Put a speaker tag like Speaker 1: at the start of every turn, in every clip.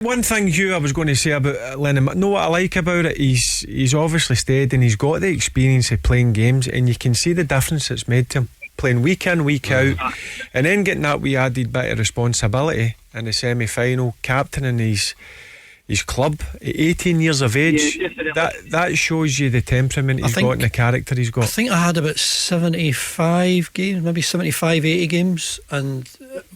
Speaker 1: One thing, Hugh, I was going to say about Lennon, know what I like about it? He's obviously stayed and he's got the experience of playing games, and you can see the difference it's made to him. Playing week in, week out, and then getting that wee added bit of responsibility in the semi-final, captaining his club at 18 years of age. That shows you the temperament he's got and the character he's got.
Speaker 2: I think I had about 75 games, maybe 75, 80 games, and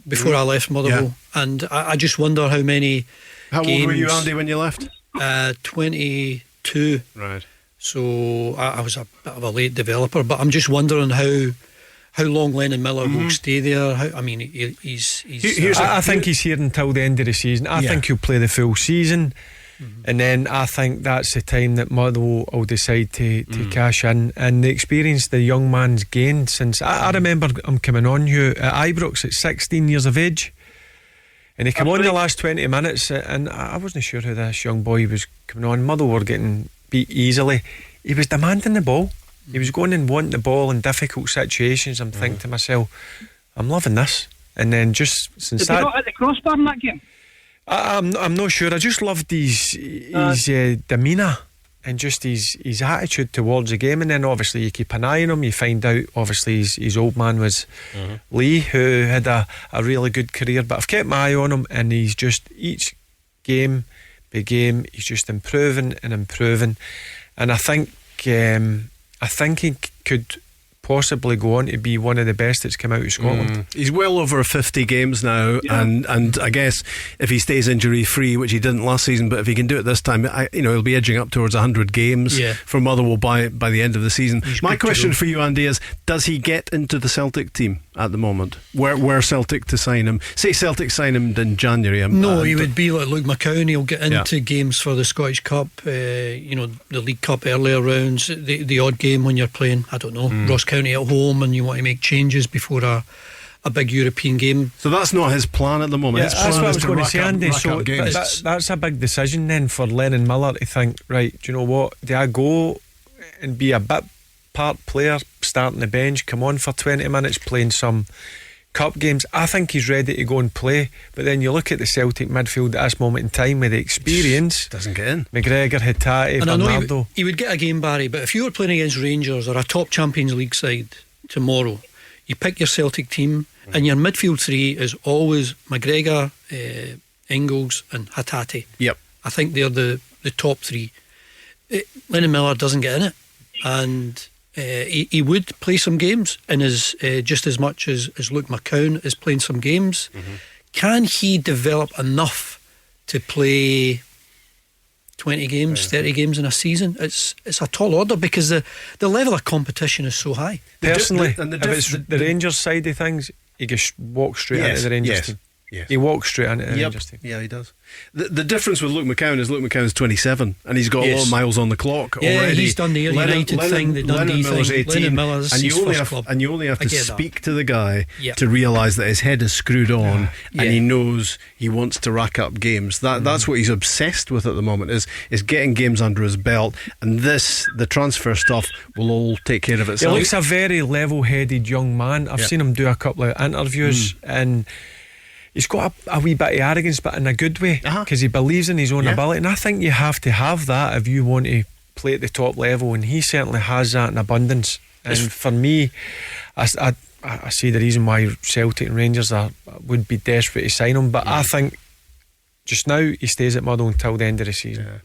Speaker 2: before I left Motherwell, and I just wonder how many.
Speaker 3: How old were you, Andy, when you left?
Speaker 2: 22.
Speaker 3: Right.
Speaker 2: So I was a bit of a late developer, but I'm just wondering how long Lennon Miller will stay there. I
Speaker 1: think he's here until the end of the season. I think he'll play the full season, and then I think that's the time that Motherwell will decide to cash in. And the experience the young man's gained since I remember him coming on you at Ibrox at 16 years of age, and he came on the last 20 minutes, and I wasn't sure how this young boy was coming on. Motherwell were getting beat easily. He was demanding the ball. He was going and wanting the ball in difficult situations. I'm thinking to myself, I'm loving this. And then just since
Speaker 4: Did he not hit the crossbar in that game?
Speaker 1: I'm not sure. I just loved his demeanour and just his attitude towards the game. And then obviously you keep an eye on him. You find out obviously his old man was Lee, who had a really good career. But I've kept my eye on him, and he's just each game by game he's just improving and improving. And I think he could possibly go on to be one of the best that's come out of Scotland.
Speaker 3: He's well over 50 games now, and I guess if he stays injury free, which he didn't last season, but if he can do it this time, he'll be edging up towards 100 games for Motherwell by the end of the season. My question for you, Andy, is does he get into the Celtic team at the moment? Were Celtic to sign him, say Celtic sign him in January?
Speaker 2: No, he would be like Luke McCown. He'll get into games for the Scottish Cup, the League Cup earlier rounds, the odd game when you're playing, I don't know, Ross County at home, and you want to make changes before a big European game.
Speaker 3: So that's not his plan at the moment.
Speaker 1: That's what I was going to say, Andy. So that's a big decision then for Lennon Miller to think, right, do you know what, do I go and be a bit part player, starting the bench, come on for 20 minutes playing some cup games? I think he's ready to go and play. But then you look at the Celtic midfield at this moment in time with the experience,
Speaker 3: doesn't get in.
Speaker 1: McGregor, Hatate,
Speaker 2: and
Speaker 1: Bernardo.
Speaker 2: I know he would get a game, Barry, but if you were playing against Rangers or a top Champions League side tomorrow, you pick your Celtic team and your midfield three is always McGregor, Ingles and Hatate.
Speaker 3: Yep. I
Speaker 2: think they're the top three. Lennon Miller doesn't get in it, and he would play some games and is just as much as Luke McCown is playing some games. Can he develop enough to play 20 games, 30 games in a season? It's a tall order because the level of competition is so high.
Speaker 1: Personally, if it's the Rangers side of things, he just walks straight into the Rangers team. Yes. He walks straight into the Rangers team.
Speaker 3: Yeah, he does. The difference with Luke McCown is Luke McCown's 27 and he's got a lot of miles on the clock already.
Speaker 2: He's done the United thing, the Dundee thing.
Speaker 3: 18,
Speaker 2: Lennon Miller's his first club.
Speaker 3: And you only have to speak to the guy to realise that his head is screwed on and he knows he wants to rack up games. That's what he's obsessed with at the moment, is getting games under his belt, and the transfer stuff will all take care of itself.
Speaker 1: He looks a very level-headed young man. I've seen him do a couple of interviews and he's got a wee bit of arrogance, but in a good way, because he believes in his own ability. And I think you have to have that if you want to play at the top level, and he certainly has that in abundance. And for me, I see the reason why Celtic and Rangers would be desperate to sign him. But I think just now he stays at Motherwell until the end of the season.